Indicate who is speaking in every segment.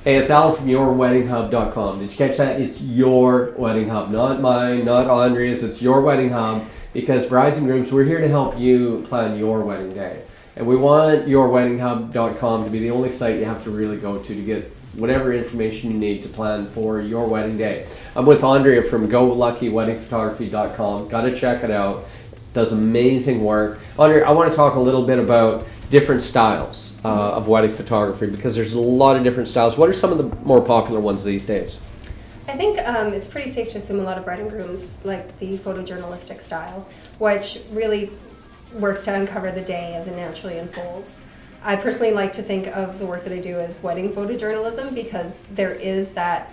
Speaker 1: Hey, it's Alan from YourWeddingHub.com. Did you catch that? It's Your Wedding Hub, not mine, not Andrea's. It's Your Wedding Hub, because brides and grooms, we're here to help you plan your wedding day. And we want YourWeddingHub.com to be the only site you have to really go to get whatever information you need to plan for your wedding day. I'm with Andrea from GoLuckyWeddingPhotography.com. Got to check it out. Does amazing work. Andrea, I want to talk a little bit about different styles of wedding photography, because there's a lot of different styles. What are some of the more popular ones these days?
Speaker 2: I think it's pretty safe to assume a lot of bride and grooms like the photojournalistic style, which really works to uncover the day as it naturally unfolds. I personally like to think of the work that I do as wedding photojournalism, because there is that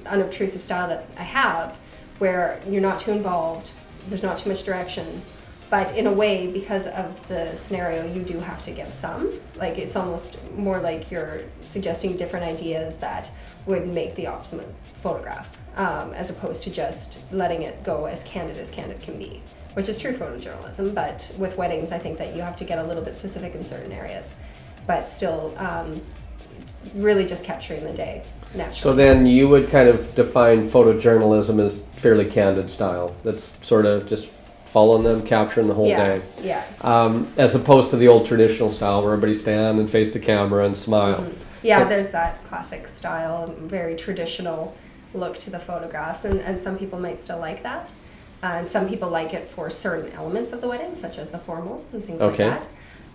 Speaker 2: unobtrusive style that I have where you're not too involved, there's not too much direction, but in a way, because of the scenario, you do have to give some. Like, it's almost more like you're suggesting different ideas that would make the optimum photograph, as opposed to just letting it go as candid can be, which is true photojournalism. But with weddings, I think that you have to get a little bit specific in certain areas, but still really just capturing the day naturally.
Speaker 1: So then you would kind of define photojournalism as fairly candid style. That's sort of just following them, capturing the whole day.
Speaker 2: Yeah.
Speaker 1: As opposed to the old traditional style where everybody stand and face the camera and smile.
Speaker 2: Mm-hmm. Yeah,
Speaker 1: So-
Speaker 2: there's that classic style, very traditional look to the photographs, and some people might still like that. And some people like it for certain elements of the wedding, such as the formals and things
Speaker 1: Okay.
Speaker 2: like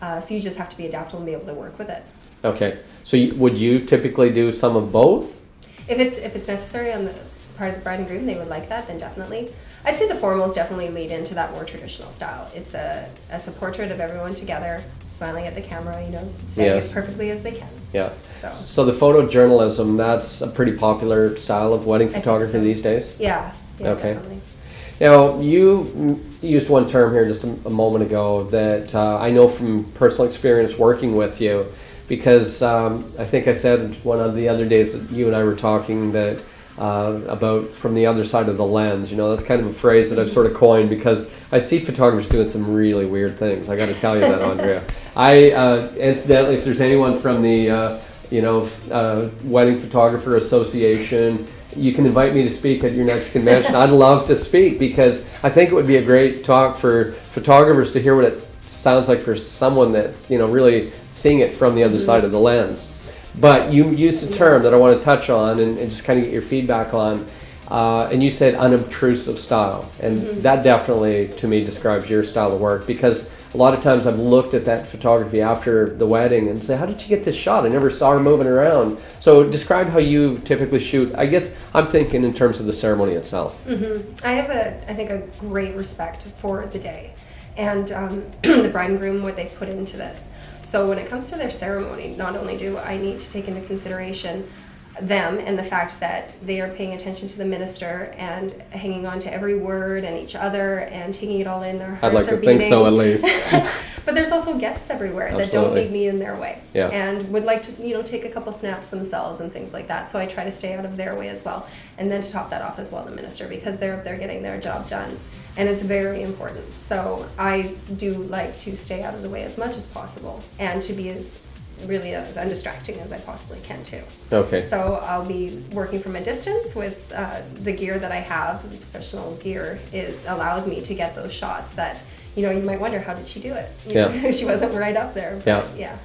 Speaker 2: that. So you just have to be adaptable and be able to work with it.
Speaker 1: Okay. So would you typically do some of both?
Speaker 2: If it's necessary on the part of the bride and groom, they would like that, then definitely. I'd say the formals definitely lead into that more traditional style. It's a portrait of everyone together, smiling at the camera, saying
Speaker 1: Yes.
Speaker 2: as perfectly as they can.
Speaker 1: Yeah.
Speaker 2: So
Speaker 1: So the photojournalism, that's a pretty popular style of wedding
Speaker 2: think
Speaker 1: photography
Speaker 2: so.
Speaker 1: these days?
Speaker 2: yeah,
Speaker 1: Okay.
Speaker 2: definitely.
Speaker 1: Now, you used one term here just a moment ago that I know from personal experience working with you, because I think I said one of the other days that you and I were talking that about from the other side of the lens. That's kind of a phrase that I've sort of coined, because I see photographers doing some really weird things. I got to tell you that, Andrea. Incidentally, if there's anyone from the Wedding Photographer Association, you can invite me to speak at your next convention. I'd love to speak, because I think it would be a great talk for photographers to hear what it sounds like for someone that's really seeing it from the other side of the lens. But you used a term that I want to touch on and just kind of get your feedback on, and you said unobtrusive style, and that definitely to me describes your style of work, because a lot of times I've looked at that photography after the wedding and say, how did you get this shot? I never saw her moving around. So describe how you typically shoot. I guess I'm thinking in terms of the ceremony itself.
Speaker 2: I have I think a great respect for the day and the bride and groom, what they've put into this. So when it comes to their ceremony, not only do I need to take into consideration them and the fact that they are paying attention to the minister and hanging on to every word and each other and taking it all in, their hearts
Speaker 1: I'd like
Speaker 2: are
Speaker 1: to think
Speaker 2: beating.
Speaker 1: so, at least.
Speaker 2: But there's also guests everywhere that don't
Speaker 1: Absolutely.
Speaker 2: need me in their way,
Speaker 1: Yeah.
Speaker 2: and would like to take a couple snaps themselves and things like that. So I try to stay out of their way as well. And then to top that off as well, the minister, because they're getting their job done, and it's very important. So I do like to stay out of the way as much as possible, and to be as undistracting as I possibly can too.
Speaker 1: Okay.
Speaker 2: So I'll be working from a distance with the gear that I have. The professional gear allows me to get those shots that you might wonder, how did she do it? She wasn't right up there. But yeah.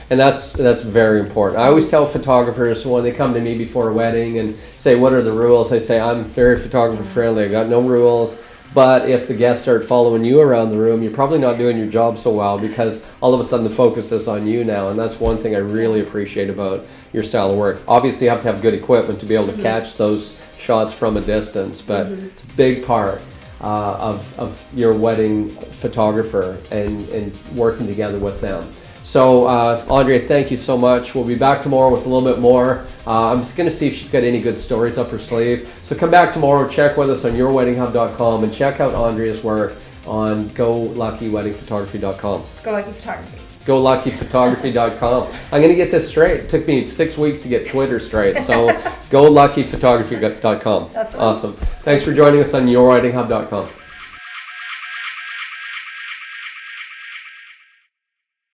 Speaker 1: And that's very important. I always tell photographers when they come to me before a wedding and say, what are the rules? I say, I'm very photographer friendly. I got no rules. But if the guests start following you around the room, you're probably not doing your job so well, because all of a sudden the focus is on you now. And that's one thing I really appreciate about your style of work. Obviously, you have to have good equipment to be able to catch those shots from a distance, but it's a big part of your wedding photographer and working together with them. So, Andrea, thank you so much. We'll be back tomorrow with a little bit more. I'm just going to see if she's got any good stories up her sleeve. So come back tomorrow, check with us on YourWeddingHub.com, and check out Andrea's work on GoLuckyWeddingPhotography.com.
Speaker 2: Go Lucky Photography.
Speaker 1: GoLuckyPhotography.com. I'm going to get this straight. It took me 6 weeks to get Twitter straight. So GoLuckyPhotography.com.
Speaker 2: That's right.
Speaker 1: Awesome. Thanks for joining us on YourWeddingHub.com.